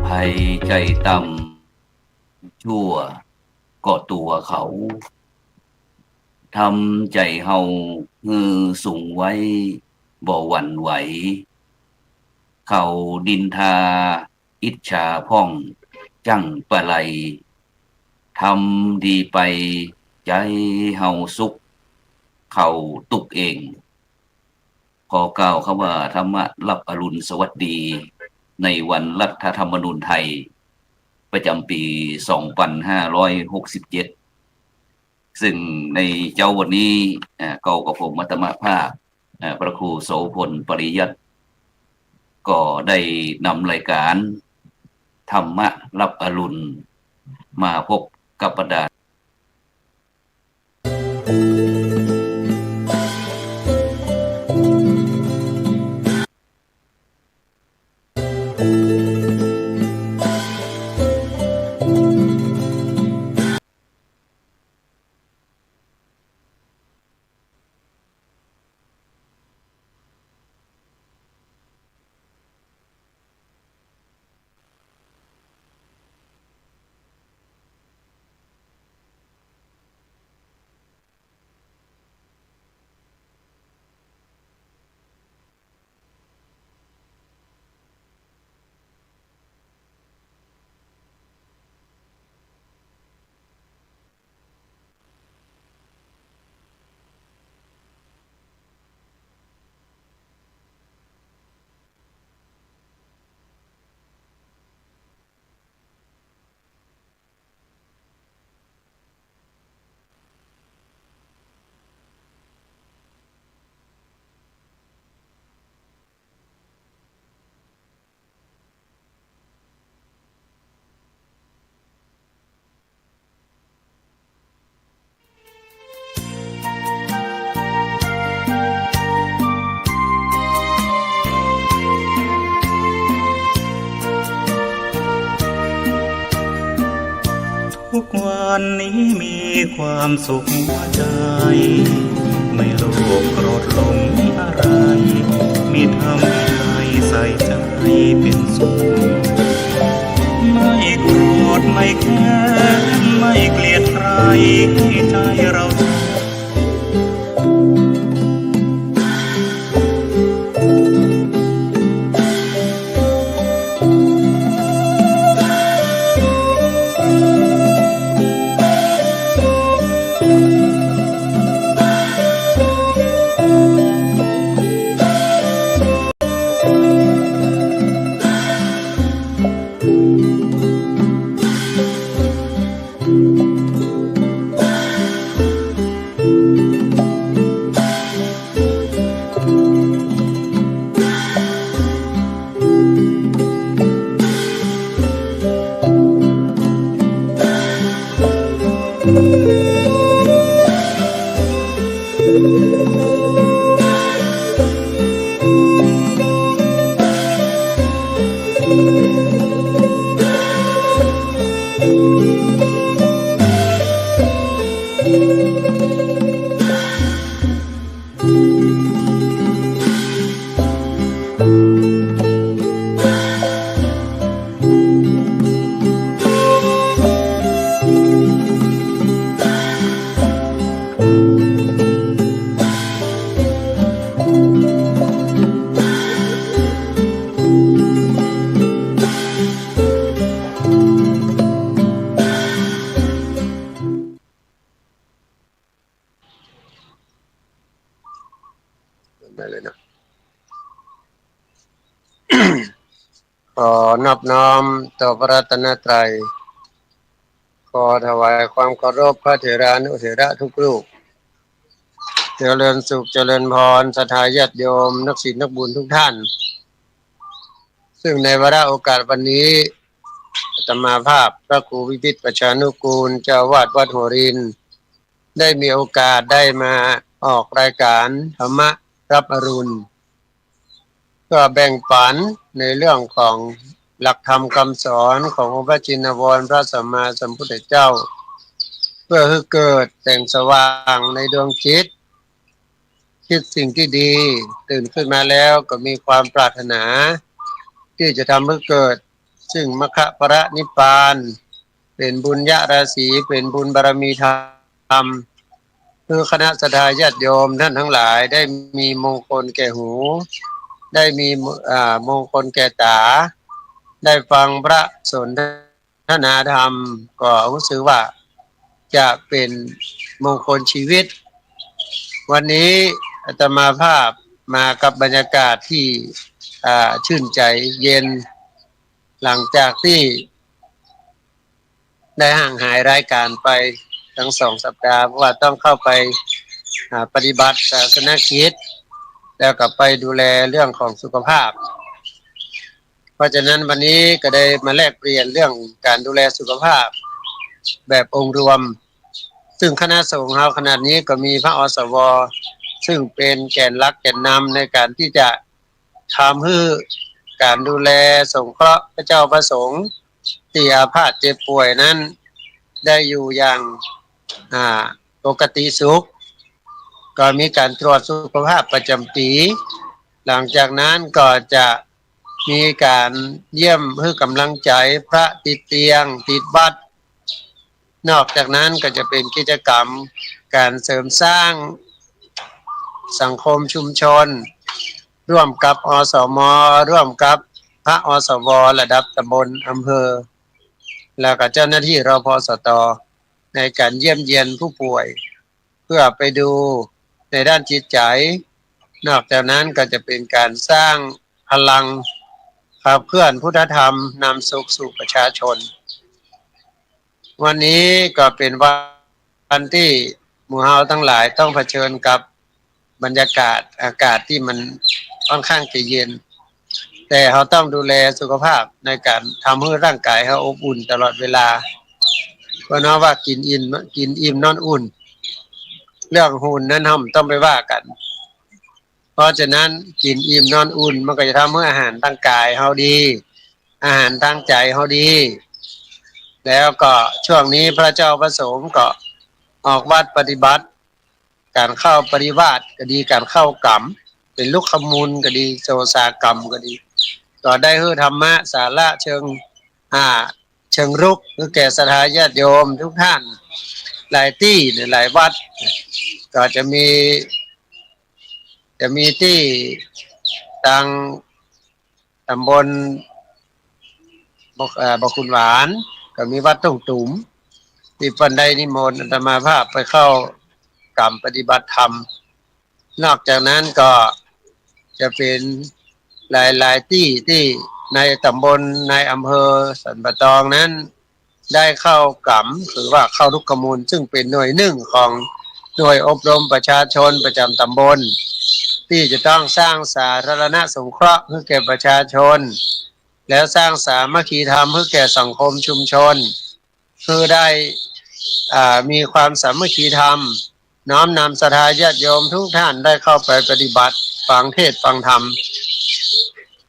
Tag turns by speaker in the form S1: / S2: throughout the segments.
S1: ภัยใจต่ำชั่วก็ตัวเขาทำใจเฮาฮือสูงไว้บ่หวั่นไหวเขาดินทาอิจฉาพ่องจั่งปะไลทำดีไปใจเฮาสุขเขาตุกเองขอกล่าวคำว่าธรรมะรับอรุณสวัสดีในวันรัฐธรรมนูญไทยประจำปี 2567 ซึ่งในเจ้าวันนี้ก็กับผมมัตตมภาพพระครูโสพลปริยัติก็ได้นำรายการธรรมะรับอรุณมาพบกับบรรดา
S2: ทุกวันนี้มีความสุขหัวใจไม่โลภโกรธหลงอะไรมีทำให้ใส่ใจเป็นสุขไม่โกรธไม่แค้นไม่เกลียดใครที่ใจเรา
S3: อนอบน้อมต่อพระรัตนตรัยขอถวายความเคารพพระเถรานุเถระทุกรูปเจริญสุขเจริญพรศรัทธาญาติโยมนักศีลนักบุญทุกท่านซึ่งในวาระโอกาสวันนี้อาตมาภาพพระครูวิพิตรประชานุกูลเจ้าวาดวัดหัวรินได้มีโอกาสได้มาออกรายการธรรมะรับอรุณก็แบ่งปันในเรื่องของหลักธรรมคำสอนขององค์พระจินวรพระสัมมาสัมพุทธเจ้าเพื่อให้เกิดแสงสว่างในดวงจิตคิดสิ่งที่ดีตื่นขึ้นมาแล้วก็มีความปรารถนาที่จะทำให้เกิดซึ่งมรรคปรนิพพานเป็นบุญญาราศีเป็นบุญบารมีธรรมคือคณะสัตยาญาติโยมท่านทั้งหลายได้มีมงคลแก่หูได้มีมงคลแก่ตาได้ฟังพระสนทนาธรรมก็รู้สึกว่าจะเป็นมงคลชีวิตวันนี้อาตมาภาพมากับบรรยากาศที่ชื่นใจเย็นหลังจากที่ได้ห่างหายรายการไปทั้ง2 สัปดาห์เพราะว่าต้องเข้าไปปฏิบัติศาสนกิจแล้วก็ไปดูแลเรื่องของสุขภาพเพราะฉะนั้นวันนี้ก็ได้มาแลกเปลี่ยนเรื่องการดูแลสุขภาพแบบองค์รวมซึ่งคณะสงฆ์เราขนาดนี้ก็มีพระอสวซึ่งเป็นแกนหลักแกนนำในการที่จะทำให้การดูแลสงเคราะห์พระเจ้าพระสงฆ์ที่อาพาธเจ็บป่วยนั้นได้อยู่อย่างปกติสุขก็มีการตรวจสุขภาพประจำปีหลังจากนั้นก็จะมีการเยี่ยมให้กำลังใจพระติดเตียงติดบัตรนอกจากนั้นก็จะเป็นกิจกรรมการเสริมสร้างสังคมชุมชนร่วมกับอสมร่วมกับพระอสวระดับตำบลอำเภอแล้วก็เจ้าหน้าที่รพสตในการเยี่ยมเยียนผู้ป่วยเพื่อไปดูในด้านจิตใจนอกจากนั้นก็จะเป็นการสร้างพลังขับเคลื่อนพุทธธรรมนำสุขสู่ประชาชนวันนี้ก็เป็นวันที่หมู่เฮาทั้งหลายต้องเผชิญกับบรรยากาศอากาศที่มันค่อนข้างจะเย็นแต่เขาต้องดูแลสุขภาพในการทำให้ร่างกายเขาอบอุ่นตลอดเวลาเพราะว่ากินอิ่มนอนอุ่นเรื่องหุ่นนั้นต้องไปว่ากันเพราะฉะนั้นกินอิ่มนอนอุ่นมันก็จะทำให้อาหารทางกายเขาดีอาหารทางใจเขาดีแล้วก็ช่วงนี้พระเจ้าพระสงฆ์ก็ออกวัดปฏิบัติการเข้าปริวาสก็ดีการเข้ากรรมเป็นลูกขมูลก็ดีโสสากรรมก็ดีก็ได้ให้ธรรมะสาระเชิงรุกคือแก่ศรัทธาญาติโยมทุกท่านหลายที่หลายวัดก็จะมีที่ทางตำบลบกคุณหวานก็มีวัดต้องตุ่มที่ปันไดนิมนต์อาตมาภาพไปเข้ากรรมปฏิบัติธรรมนอกจากนั้นก็จะเป็นหลายที่ในตำบลในอำเภอสันปะตองนั้นได้เข้ากรรมหรือว่าเข้าทุกขมูลซึ่งเป็นหน่วยหนึ่งของหน่วยอบรมประชาชนประจำตำบลที่จะต้องสร้างสาธารณสงเคราะห์เพื่อแก่ประชาชนแล้วสร้างสามัคคีธรรมเพื่อแก่สังคมชุมชนคือได้มีความสามัคคีธรรมน้อมนำศรัทธาญาติโยมทุกท่านได้เข้าไปปฏิบัติฟังเทศน์ฟังธรรม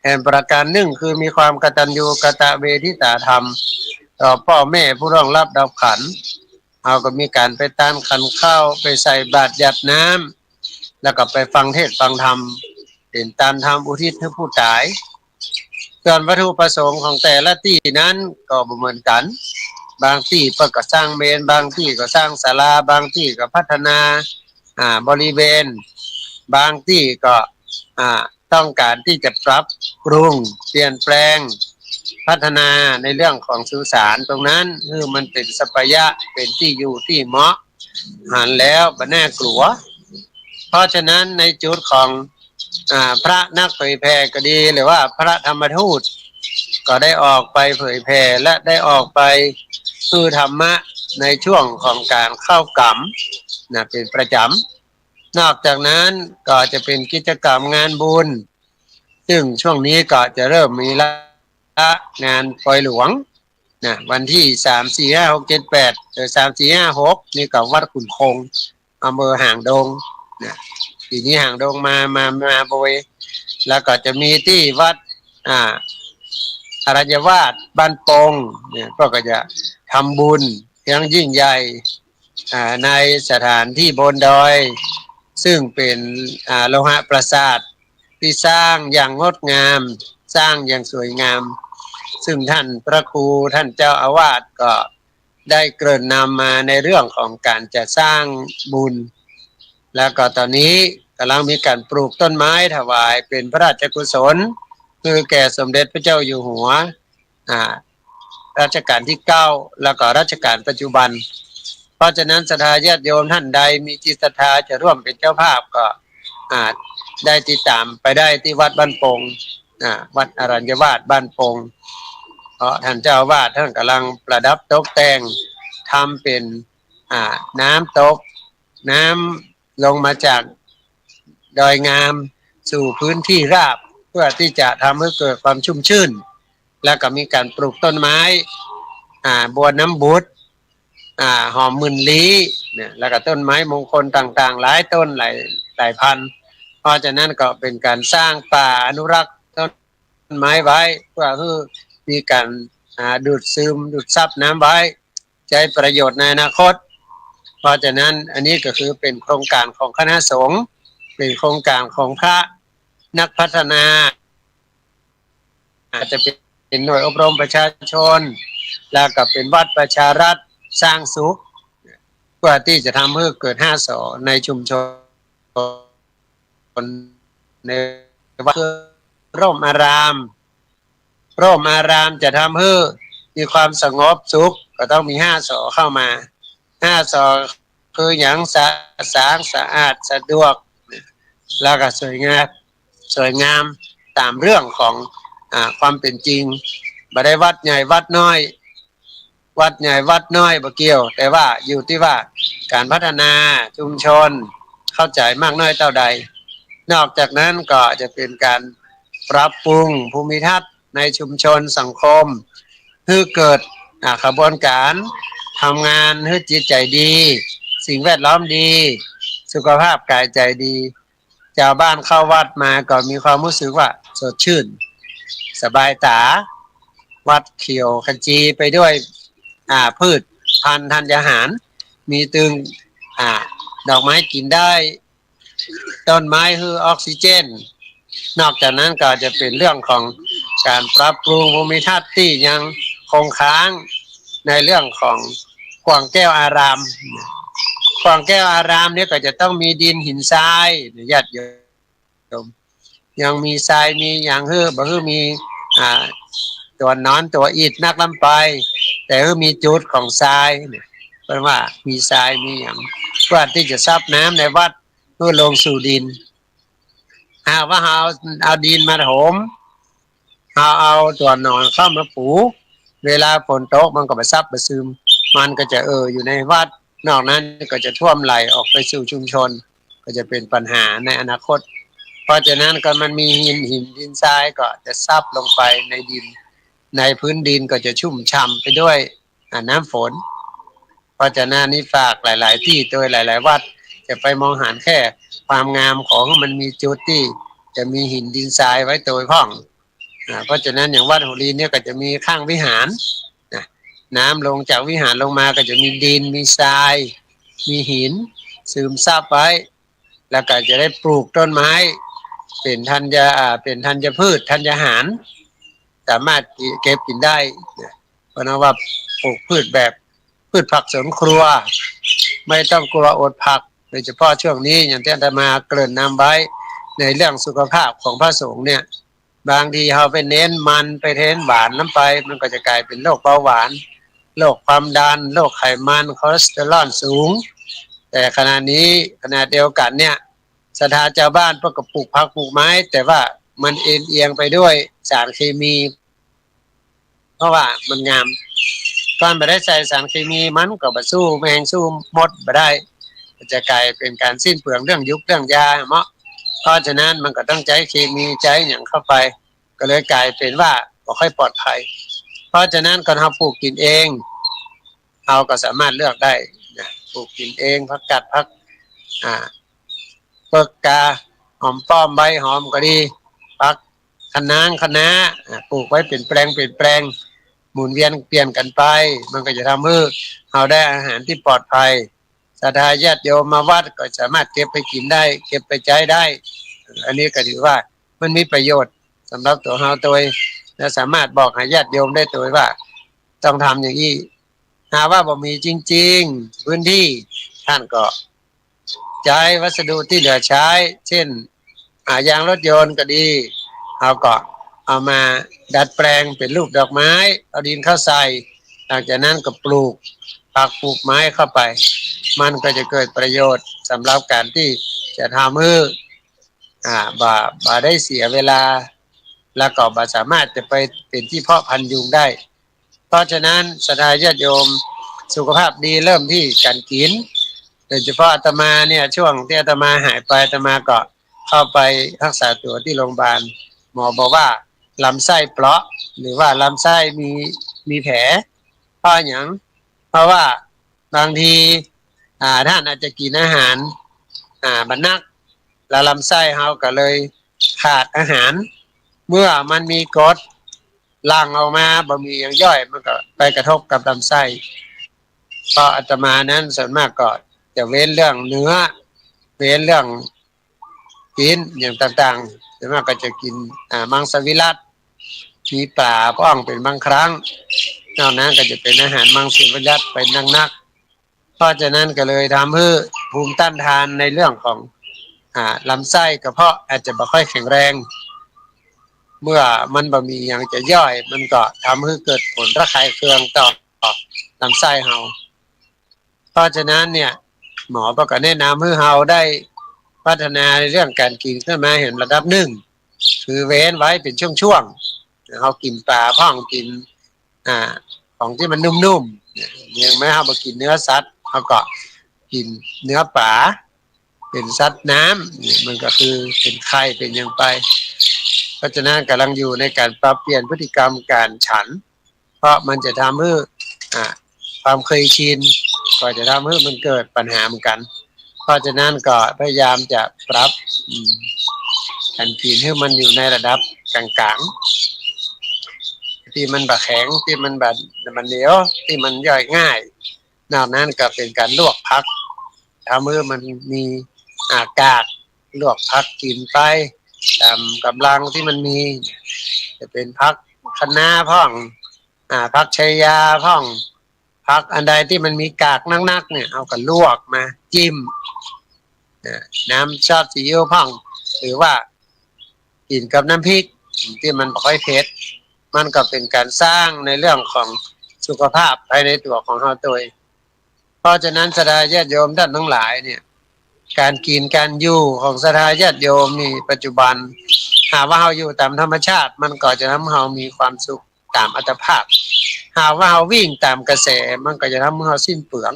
S3: แห่งประการหนึ่งคือมีความกตัญญูกตเวทิตาธรรมต่อพ่อแม่ผู้ร่วงรับดับขันเราก็มีการไปตามขันข้าวไปใส่บาตรหยาดน้ำแล้วก็ไปฟังเทศน์ฟังธรรมเป็นตามธรรมอุทิศให้ผู้ตายส่วนวัตถุประสงค์ของแต่ละที่นั้นก็บ่เหมือนกันบางที่ก็สร้างเมรุบางที่ก็สร้างศาลาบางที่ก็พัฒนาบริเวณบางที่ก็ต้องการที่จะปรับปรุงเปลี่ยนแปลงพัฒนาในเรื่องของสื่อสารตรงนั้นคือมันเป็นสัพยะเป็นที่อยู่ที่เหมาะหันแล้วบ่น่ากลัวเพราะฉะนั้นในจุดของพระนักเผยแผ่ก็ดีหรือว่าพระธรรมทูต ก็ได้ออกไปเผยแผ่และได้ออกไปคือธรรมะในช่วงของการเข้ากรรมนะเป็นประจำนอกจากนั้นก็จะเป็นกิจกรรมงานบุญซึ่งช่วงนี้ก็จะเริ่มมีละงานปล่อยหลวงนะวันที่3 4 5 6 7 83 4 5 6นี่กับวัดขุนคงอำเภอหางดงนะทีนี้หางดงมาโบยแล้วก็จะมีที่วัดอรัญญวาสบ้านปงเนี่ยก็จะทำบุญอย่างยิ่งใหญ่ในสถานที่บนดอยซึ่งเป็นโลหะปราสาทที่สร้างอย่างงดงามสร้างอย่างสวยงามซึ่งท่านพระครูท่านเจ้าอาวาสก็ได้เกริ่นนำมาในเรื่องของการจะสร้างบุญแล้วก็ตอนนี้กำลังมีการปลูกต้นไม้ถวายเป็นพระราชกุศลคือแก่สมเด็จพระเจ้าอยู่หัวรัชกาลที่9แล้วก็รัชกาลปัจจุบันเพราะฉะนั้นศรัทธาญาติโยมท่านใดมีจิตศรัทธาจะร่วมเป็นเจ้าภาพก็ได้ติดตามไปได้ที่วัดบ้านปงวัดอรัญญวาสบ้านปงเพราะท่านเจ้าอาวาสท่านกำลังประดับตกแต่งทำเป็นน้ำตกน้ำลงมาจากดอยงามสู่พื้นที่ราบเพื่อที่จะทำให้เกิดความชุ่มชื่นแล้วก็มีการปลูกต้นไม้บัวน้ำบุตรหอมหมื่นลี้เนี่ยแล้วก็ต้นไม้มงคลต่างๆหลายต้นหลายพันเพราะฉะนั้นก็เป็นการสร้างป่าอนุรักษ์ต้นไม้ไว้เพื่อให้มีการดูดซึมดูดซับน้ำไว้ใช้ประโยชน์ในอนาคตเพราะฉะนั้นอันนี้ก็คือเป็นโครงการของคณะสงฆ์เป็นโครงการของพระนักพัฒนาอาจจะเป็นหน่วยอบรมประชาชนแล้วก็เป็นวัดประชารัฐสร้างสุขเพื่อที่จะทำให้เกิด5 สในชุมชนในวัดร่มอารามจะทำให้มีความสงบสุขก็ต้องมี5 สเข้ามา5 สคืออย่างสะอาดสะดวกแล้วก็สวยงามตามเรื่องของความเป็นจริงบ่ได้วัดใหญ่วัดน้อยบ่เกี่ยวแต่ว่าอยู่ที่ว่าการพัฒนาชุมชนเข้าใจมากน้อยเท่าใดนอกจากนั้นก็จะเป็นการปรับปรุงภูมิทัศน์ในชุมชนสังคมเพื่อเกิดกระบวนการทำงานให้จิตใจดีสิ่งแวดล้อมดีสุขภาพกายใจดีชาวบ้านเข้าวัดมาก็มีความรู้สึกว่าสดชื่นสบายตาวัดเขียวขจีไปด้วยพืชพันธุ์ธัญญาหารมีตึงดอกไม้กินได้ต้นไม้คือออกซิเจนนอกจากนั้นก็จะเป็นเรื่องของการปรับปรุงภูมิทัศน์ที่ยังคงค้างในเรื่องของกวางแก้วอารามเนี่ยก็จะต้องมีดินหินทรายญาติโยมยังมีทรายมีอย่างบ่มีตัวนอนตัวอิฐนักลำไปแต่มีจุดของทรายเพราะว่ามีทรายมีอย่างเพื่อที่จะซับน้ำในวัดเพื่อลงสู่ดินว่าเอาดินมาถมเอาตัวนอนเข้ามาปูเวลาฝนตกมันก็ไปซับไปซึมมันก็จะอยู่ในวัดนอกนั้นก็จะท่วมไหลออกไปสู่ชุมชนก็จะเป็นปัญหาในอนาคตเพราะฉะนั้นก็มันมีหินดินทรายก็จะซับลงไปในดินในพื้นดินก็จะชุ่มฉ่ำไปด้วยน้ำฝนเพราะฉะนั้นนี่ฝากหลายๆที่โดยหลายๆวัดจะไปมองหาแค่ความงามของมันมีจุดที่จะมีหินดินทรายไว้โดยพ้องเพราะฉะนั้นอย่างวัดหัวลีเนี่ยก็จะมีข้างวิหารน้ำลงจากวิหารลงมาก็จะมีดินมีทรายมีหินซึมซับไว้แล้วก็จะได้ปลูกต้นไม้เป็นธัญพืชธัญญาหารสามารถเก็บกินได้เพราะว่าปลูกพืชผักสวนครัวไม่ต้องกลัวอดผักโดยเฉพาะช่วงนี้อย่างที่อาตมาเกริ่นนำไว้ในเรื่องสุขภาพของพระสงฆ์เนี่ยบางทีเราไปเน้นมันไปเน้นหวานน้ำไปมันก็จะกลายเป็นโรคเบาหวานโรคความดันโรคไขมันคอเลสเตอรอลสูงแต่ขณะเดียวกันเนี่ยศรัทธาชาวบ้านก็ปลูกผักปลูกไม้แต่ว่ามันเอียงไปด้วยสารเคมี เพราะว่ามันงามก่อนบ่ได้ใส่สารเคมีมันก็บ่สู้แมงสู้มดบ่ได้จะกลายเป็นการสิ้นเปลืองเรื่องยุคเรื่องยาเนาะเพราะฉะนั้นมันก็ต้องใช้เคมีใช้หยังเข้าไปก็เลยกลายเป็นว่าบ่ค่อยปลอดภัยเพราะฉะนั้นก่อนเฮาปลูกกินเองเฮาก็สามารถเลือกได้นะปลูกกินเองผักกัดผักเปิกกาหอมป้อมใบหอมก็ดีผักคะน้าปลูกไว้เป็นแปลงหมุนเวียนเปลี่ยนกันไปมันก็จะทำให้เราได้อาหารที่ปลอดภัยศรัทธาญาติโยมมาวัดก็สามารถเก็บไปกินได้เก็บไปใช้ได้อันนี้ก็ถือว่ามันมีประโยชน์สำหรับตัวเราโดยและสามารถบอกให้ญาติโยมได้ตัวว่าต้องทำอย่างนี้หาว่าบ่มีจริงๆพื้นที่ท่านก็ใช้วัสดุที่เหลือใช้เช่นยางรถยนต์ก็ดีเอาก็เอามาดัดแปลงเป็นรูปดอกไม้เอาดินเข้าใส่หลังจากนั้นก็ปลูกผักปลูกไม้เข้าไปมันก็จะเกิดประโยชน์สำหรับการที่จะทำให้บ่ได้เสียเวลาแล้วก็บ่สามารถจะไปเป็นที่เพาะพันธุ์ยุงได้เพราะฉะนั้นศรัทธาญาติโยมสุขภาพดีเริ่มที่การกินโดยเฉพาะอาตมาเนี่ยช่วงที่อาตมาหายไปอาตมาก็เข้าไปรักษาตัวที่โรงพยาบาลหมอบอกว่าลำไส้เปราะหรือว่าลำไส้มีแผลเพราะอย่างเพราะว่าบางทีท่านอาจจะกินอาหารบันนักแล้วลำไส้เฮาก็เลยขาดอาหารเมื่อมันมีกรดหลั่งออกมาบ่มีอย่างย่อยมันก็ไปกระทบกับลำไส้เพราะอาตมานั้นส่วนมากก็จะเว้นเรื่องเนื้อเว้นเรื่องกินอย่างต่างๆส่วนมากก็จะกินมังสวิรัติมีปลาพ้องเป็นบางครั้งนอกนั้นก็จะเป็นอาหารมังสวิรัติไปนักๆเพราะฉะนั้นก็เลยทำให้ภูมิต้านทานในเรื่องของลำไส้กระเพาะอาจจะบ่ค่อยแข็งแรงเมื่อมันบ่มีอย่างจะย่อยมันก็ทำให้เกิดผลระคายเคืองต่อลำไส้เฮาเพราะฉะนั้นเนี่ยหมอก็แนะนำให้เฮาได้พัฒนาในเรื่องการกินขึ้นมาเห็นระดับหนึ่งคือเว้นไว้เป็นช่วงๆเฮากินปลาพ้องกินของที่มันนุ่มๆอย่างไม่เฮาบ่กินเนื้อสัตว์เฮาก็กินเนื้อปลาเป็นสัตว์น้ำมันก็คือเป็นไข่เป็นอย่างไปเพราะฉะนั้นกำลังอยู่ในการปรับเปลี่ยนพฤติกรรมการฉันเพราะมันจะทำให้ความเคยชินก็จะทำให้มันเกิดปัญหาเหมือนกันเพราะฉะนั้นก็พยายามจะปรับการกินให้มันอยู่ในระดับกลางๆที่มันบะแข็งที่มันแบบมันเหนียวที่มันย่อยง่ายนอกนั้นก็เป็นการลวกผักทำให้มันมีอากาศลวกผักกินไปตามกำลังที่มันมีจะเป็นผักคะน้าพ่องผักชายาพ่องผักอันใดที่มันมีกากนักๆเนี่ยเอากันลวกมาจิ้มน้ำซอสซีอิ๊วพ่องหรือว่ากินกับน้ำพริกที่มันบ่ค่อยเผ็ดมันก็เป็นการสร้างในเรื่องของสุขภาพภายในตัวของเราตัวเองเพราะฉะนั้นศรัทธาญาติโยมท่านทั้งหลายเนี่ยการกินการอยู่ของศรัทธาญาติโยมนี่ปัจจุบันหากว่าเราอยู่ตามธรรมชาติมันก็จะทำให้เรามีความสุขตามอัตภาพหากว่าเราวิ่งตามกระแสมันก็จะทำให้เราสิ้นเปลือง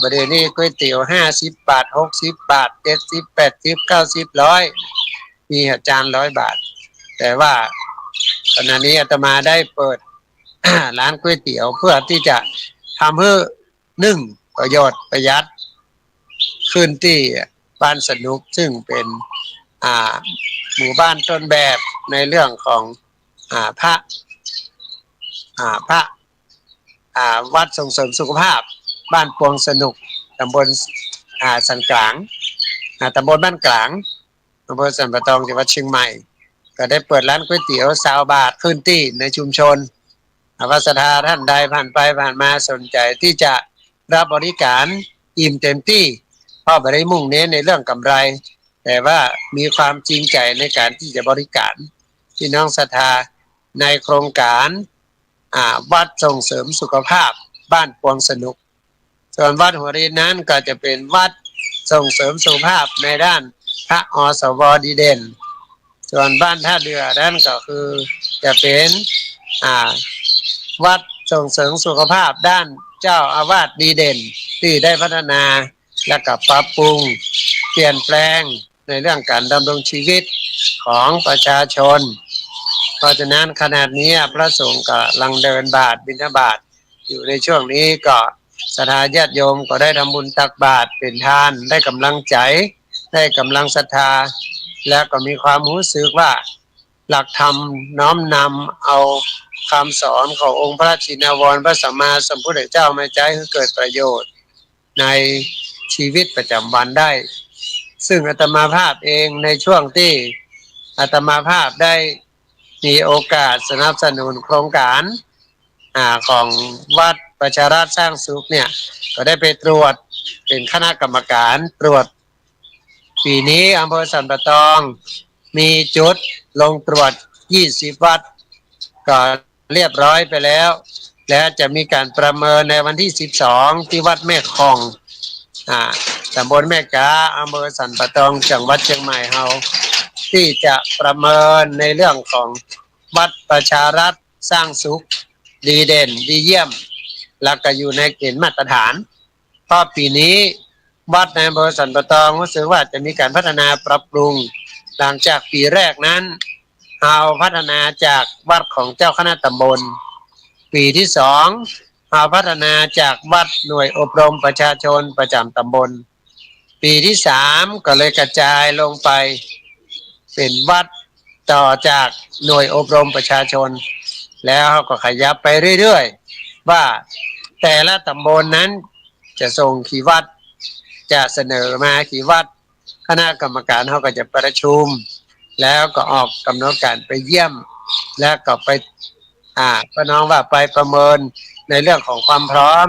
S3: ประเดี๋ยวนี้ก๋วยเตี๋ยว50 บาท60 บาท70 80 90 100มีจาน100 บาทแต่ว่าขณะนี้อาตมาได้เปิด ร้านก๋วยเตี๋ยวเพื่อที่จะทำให้ประโยชน์ประหยัดขึ้นที่บ้านสนุกซึ่งเป็นหมู่บ้านต้นแบบในเรื่องของพระวัดส่งเสริมสุขภาพบ้านปวงสนุกตำบลสันกลางตำบลบ้านกลางอำเภอสันปะตองจังหวัดเชียงใหม่ก็ได้เปิดร้านก๋วยเตี๋ยว20 บาทขึ้นที่ในชุมชนว่าศรัทธาท่านใดผ่านไปผ่านมาสนใจที่จะรับบริการอิ่มเต็มที่เพราะไม่ได้มุ่งเน้นในเรื่องกำไรแต่ว่ามีความจริงใจในการที่จะบริการพี่น้องศรัทธาในโครงการวัดส่งเสริมสุขภาพบ้านปวงสนุกส่วนวัดหัวรีนั้นก็จะเป็นวัดส่งเสริมสุขภาพในด้านพระอสวดีเด่นส่วนบ้านท่าเรือนั้นก็คือจะเป็น อ่าวัดส่งเสริมสุขภาพด้านเจ้าอาวาสดีเด่นที่ได้พัฒนาและกับปรับปรุงเปลี่ยนแปลงในเรื่องการดำรงชีวิตของประชาชนเพราะฉะนั้นขณะนี้พระสงฆ์กำลังเดินบาตรบิณฑบาตอยู่ในช่วงนี้ก็ศรัทธาญาติโยมก็ได้ทำบุญตักบาตรเป็นทานได้กำลังใจได้กำลังศรัทธาและก็มีความรู้สึกว่าหลักธรรมน้อมนำเอาคำสอนขององค์พระชินวรพระสัมมาสัมพุทธเจ้ามาใช้ให้เกิดประโยชน์ในชีวิตประจำวันได้ซึ่งอาตมาภาพเองในช่วงที่อาตมาภาพได้มีโอกาสสนับสนุนโครงการของวัดประชาราษฎร์สร้างสุขเนี่ยก็ได้ไปตรวจเป็นคณะกรรมการตรวจปีนี้อำเภอสันปะตองมีจุดลงตรวจ20วัดก็เรียบร้อยไปแล้วและจะมีการประเมินในวันที่12ที่วัดแม่คองตำบลแม่กาอำเภอสันปะตองจังหวัดเชียงใหม่เฮาที่จะประเมินในเรื่องของวัดประชารัฐสร้างสุขดีเด่นดีเยี่ยมแล้วก็อยู่ในเกณฑ์มาตรฐานเพราะปีนี้วัดในอำเภอสันปะตองรู้สึกว่าจะมีการพัฒนาปรับปรุงหลังจากปีแรกนั้นเราพัฒนาจากวัดของเจ้าคณะตำบลปีที่2เราพัฒนาจากวัดหน่วยอบรมประชาชนประจำตำบลปีที่3ก็เลยกระจายลงไปเป็นวัดต่อจากหน่วยอบรมประชาชนแล้วก็ขยับไปเรื่อยๆว่าแต่ละตำบลนั้นจะส่งกี่วัดจะเสนอมากี่วัดคณะกรรมการเขาก็จะประชุมแล้วก็ออกกำหนดการไปเยี่ยมแล้วก็ไปพี่น้องว่าไปประเมินในเรื่องของความพร้อม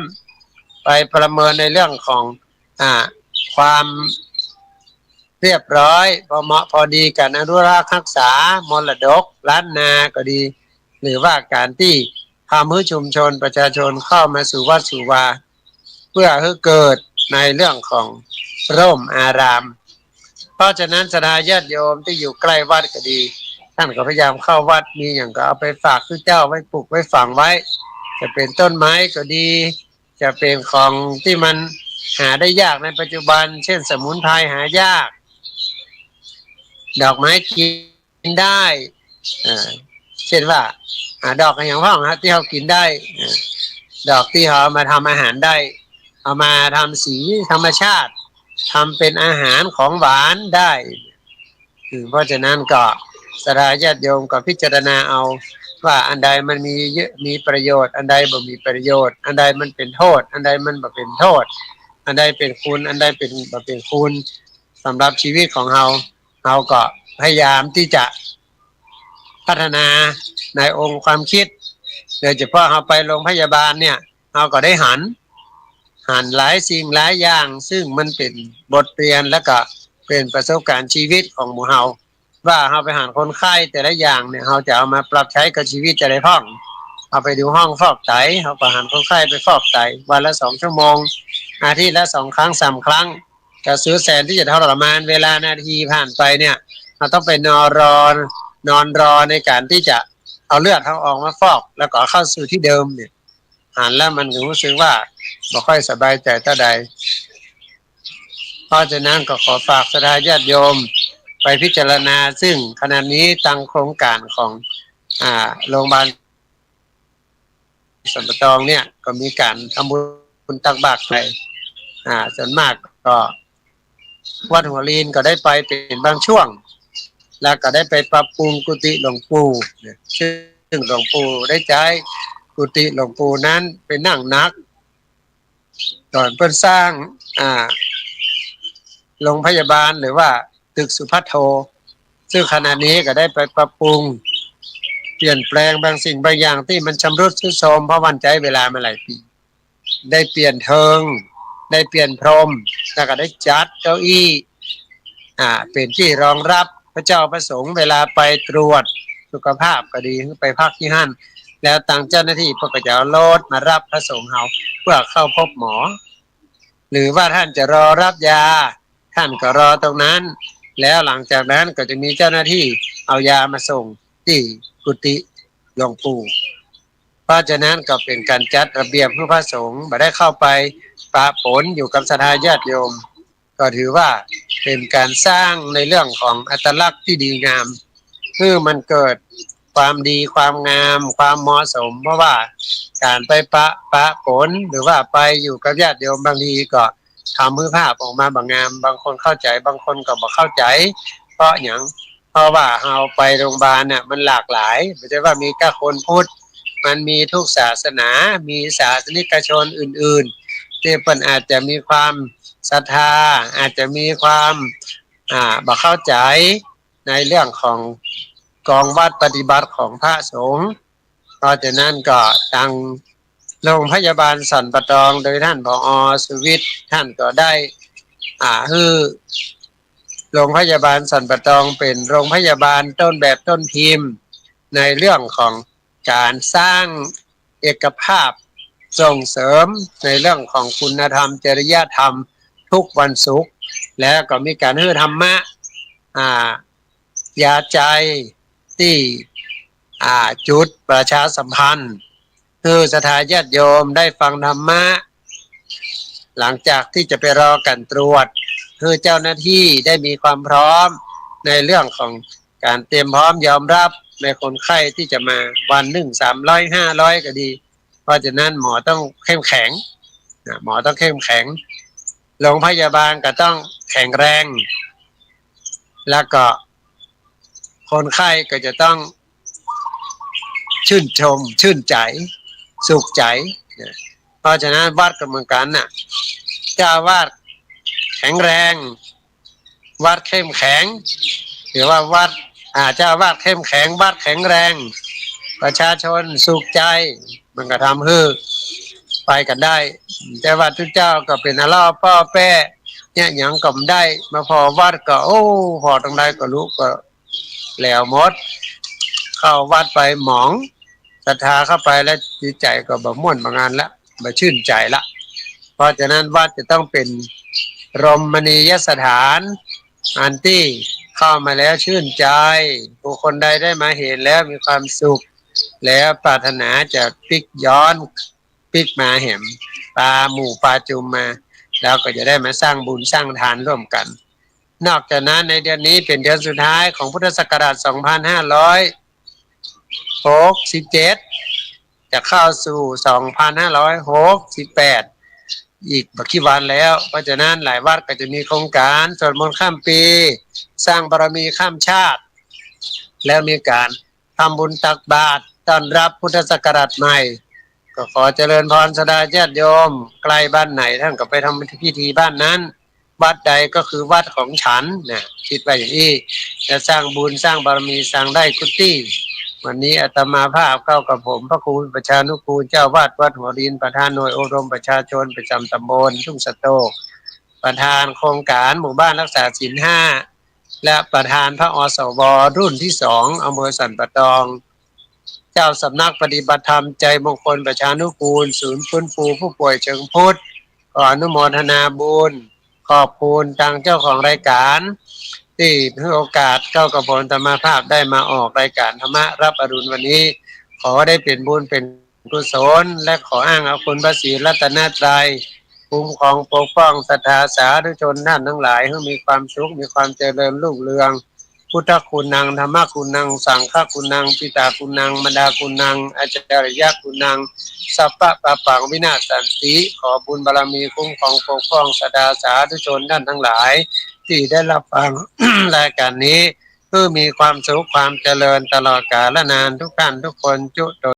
S3: ไปประเมินในเรื่องของความเรียบร้อยพอเหมาะพอดีกันอนุรักษ์รักษามรดกล้านนาก็ดีหรือว่าการที่ทำให้ชุมชนประชาชนเข้ามาสู่วัดสู่วาเพื่อให้เกิดในเรื่องของร่มอารามเพราะฉะนั้นศรัทธาญาติโยมที่อยู่ใกล้วัดก็ดีท่านก็พยายามเข้าวัดมีอย่างก็เอาไปฝากที่เจ้าไว้ปลูกไว้ฝังไว้จะเป็นต้นไม้ก็ดีจะเป็นของที่มันหาได้ยากในปัจจุบันเช่นสมุนไพรหายากดอกไม้กินได้เช่นว่าดอกอย่างพ่องที่เขากินได้ดอกที่เขามาทำอาหารได้เอามาทำสีธรรมชาติทำเป็นอาหารของหวานได้เพราะฉะนั้นก็ศรัทธาญาติโยมก็พิจารณาเอาว่าอันใดมันมีเยอะมีประโยชน์อันใดบ่มีประโยชน์อันใดมันเป็นโทษอันใดมันบ่เป็นโทษอันใดเป็นคุณอันใดเป็นบ่เป็นคุณสำหรับชีวิตของเราก็พยายามที่จะพัฒนาในองค์ความคิดโดยเฉพาะเราไปโรงพยาบาลเนี่ยเราก็ได้หันหลายสิ่งหลายอย่างซึ่งมันเป็นบทเรียนและก็เป็นประสบการณ์ชีวิตของหมู่เราว่าเราไปหันคนไข้แต่ละอย่างเนี่ยเราจะเอามาปรับใช้กับชีวิตจะได้พ้องเอาไปดูห้องฟอกไตเราก็หันคนไข้ไปฟอกไตวันละ2 ชั่วโมงอาทิตย์ละ2 ครั้ง3 ครั้งจะซื้อแสนที่จะทรมานเวลานาทีผ่านไปเนี่ยเราต้องไปนอนรอในการที่จะเอาเลือดเขาออกมาฟอกแล้วก็เข้าสู่ที่เดิมเนี่ยหันแล้วมันรู้สึกว่าบ่ค่อยสบายใจเท่าใดเพราะฉะนั้นก็ขอฝากศรัทธาญาติโยมไปพิจารณาซึ่งขณะนี้ตั้งโครงการของโรงพยาบาลสันปะตองเนี่ยก็มีการทำบุญตักบาตรไปส่วนมากก็วัดหัวลีนก็ได้ไปเป็นบางช่วงแล้วก็ได้ไปปรับปรุงกุฏิหลวงปู่ซึ่งหลวงปู่ได้ใช้กุฏิหลวงปู่นั้นเป็นนั่งนักก่อนเพิ่นสร้างโรงพยาบาลหรือว่าตึกสุภัทโทซึ่งขณะนี้ก็ได้ไปปรับปรุงเปลี่ยนแปลงบางสิ่งบางอย่างที่มันชำรุดทรุดโทรมเพราะวันใช้เวลามาหลายปีได้เปลี่ยนเทิงได้เปลี่ยนพรมแล้วก็ได้จัดเก้าอี้เป็นที่รองรับพระเจ้าประสงค์เวลาไปตรวจสุขภาพก็ดีไปพักที่นั่นแล้วต่างเจ้าหน้าที่ก็จะเอารถมารับพระสงฆ์เฮาเพื่อเข้าพบหมอหรือว่าท่านจะรอรับยาท่านก็รอตรงนั้นแล้วหลังจากนั้นก็จะมีเจ้าหน้าที่เอายามาส่งที่กุฏิหลวงปู่ ราะฉะนั้นก็เป็นการจัดระเบียบผู้พระสงฆ์บ่ได้เข้าไปปะปนอยู่กับศรัทธาญาติโยมก็ถือว่าเป็นการสร้างในเรื่องของอัตลักษณ์ที่ดีงามคือมันเกิดความดีความงามความเหมาะสมเพราะว่าการไปปะปนหรือว่าไปอยู่กับญาติโยมบางทีก็ทำมือภาพออกมาบางงามบางคนเข้าใจบางคนก็บ่เข้าใจเพราะอย่างเพราะว่าเราไปโรงพยาบาลเนี่ยมันหลากหลายไม่ใช่ว่ามีแค่คนพุทธมันมีทุกศาสนามีศาสนิกชนอื่นๆที่เพิ่นอาจจะมีความศรัทธาอาจจะมีความบ่เข้าใจในเรื่องของกองวัดปฏิบัติของพระสงฆ์เพราะฉะนั้นก็ทางโรงพยาบาลสันปะตองโดยท่านผอ.สุวิทย์ท่านก็ได้ฮือโรงพยาบาลสันปะตองเป็นโรงพยาบาลต้นแบบต้นพิมพ์ในเรื่องของการสร้างเอกภาพส่งเสริมในเรื่องของคุณธรรมจริยธรรมทุกวันศุกร์แล้วก็มีการฮือธรรมะยาใจที่จุดประชาสัมพันธ์คือศรัทธาญาติโยมได้ฟังธรรมะหลังจากที่จะไปรอการตรวจคือเจ้าหน้าที่ได้มีความพร้อมในเรื่องของการเตรียมพร้อมยอมรับในคนไข้ที่จะมาวันหนึ่ง300 500ก็ดีเพราะฉะนั้นหมอต้องเข้มแข็งหมอต้องเข้มแข็งโรงพยาบาลก็ต้องแข็งแรงแล้วก็คนไข้ก็จะต้องชื่นชมชื่นใจสุขใจเพราะฉะนั้นวัดก็เหมือนกันน่ะเจ้าวาดแข็งแรงวัดเข้มแข็งหรือว่าวัดเจ้าวาดเข้มแข็งวัดแข็งแรงประชาชนสุขใจมันก็ทำให้ไปกันได้แต่ว่าทุกเจ้าก็เป็นอลอป้อแป้เนี่ยหยังก็ไม่ได้มาพอวัดก็โอ้พอตรงใดก็รู้ก็แล้วหมดเข้าวัดไปหมองศรัทธาเข้าไปแล้วจิตใจก็บ่ม่วนบ่งานละบ่ชื่นใจละเพราะฉะนั้นวัดจะต้องเป็นรมณียสถานอันที่เข้ามาแล้วชื่นใจผู้คนใดได้มาเห็นแล้วมีความสุขแล้วปรารถนาจะพลิกย้อนพลิกมาแหมปลาหมู่ปลาจุมมาแล้วก็จะได้มาสร้างบุญสร้างทานร่วมกันนอกจากนั้นในเดือนนี้เป็นเดือนสุดท้ายของพุทธศักราช2567จะเข้าสู่2568อีกบักกี่วันแล้วเพราะฉะนั้นหลายวัดก็จะมีโครงการสวดมนต์ข้ามปีสร้างบารมีข้ามชาติแล้วมีการทำบุญตักบาตรต้อนรับพุทธศักราชใหม่ก็ขอเจริญพรศรัทธาญาติโยมใกล้บ้านไหนท่านก็ไปทำพิธีบ้านนั้นวัดใดก็คือวัดของฉันนะคิดไปอย่างนี้จะสร้างบุญสร้างบารมีสร้างได้กุฏิวันนี้อาตมาภาพเข้ากับผมพระครูประชานุกูลเจ้าวาดวัดหัวดินประธานหน่วยอบรมประชาชนประจำตำบลทุ่งสะโตกประธานโครงการหมู่บ้านรักษาศีล5และประธานพระอสวรุ่นที่2อำเภอสันปะตองเจ้าสำนักปฏิบัติธรรมใจมงคลประชานุกูลศูนย์ฟื้นฟูผู้ป่วยเชิงพุทธขออนุโมทนาบุญขอบคุณทางเจ้าของรายการที่ให้โอกาสเข้ากับผมธรรมภาพได้มาออกรายการธรรมะรับอรุณวันนี้ขอได้เป็นบุญเป็นกุศลและขออ้างเอาคุณพระศรีรัตนตรัยคุ้มครองปกป้องศรัทธาสาธุชนท่านทั้งหลายให้มีความสุขมีความเจริญรุ่งเรืองพุทธคุณนังธรรมคุณนังสังฆคุณนังปิตาคุณนังมรรดาคุณนังอาจารยคุณนังสัพพะปะปังวินาศสันติขอบุญบารมีคุ้มครองปกป้องศรัทธาสาธุชนท่านทั้งหลายที่ได้รับฟัง รายการนี้เพื่อมีความสุขความเจริญตลอดกาลนานทุกท่านทุกคนจุ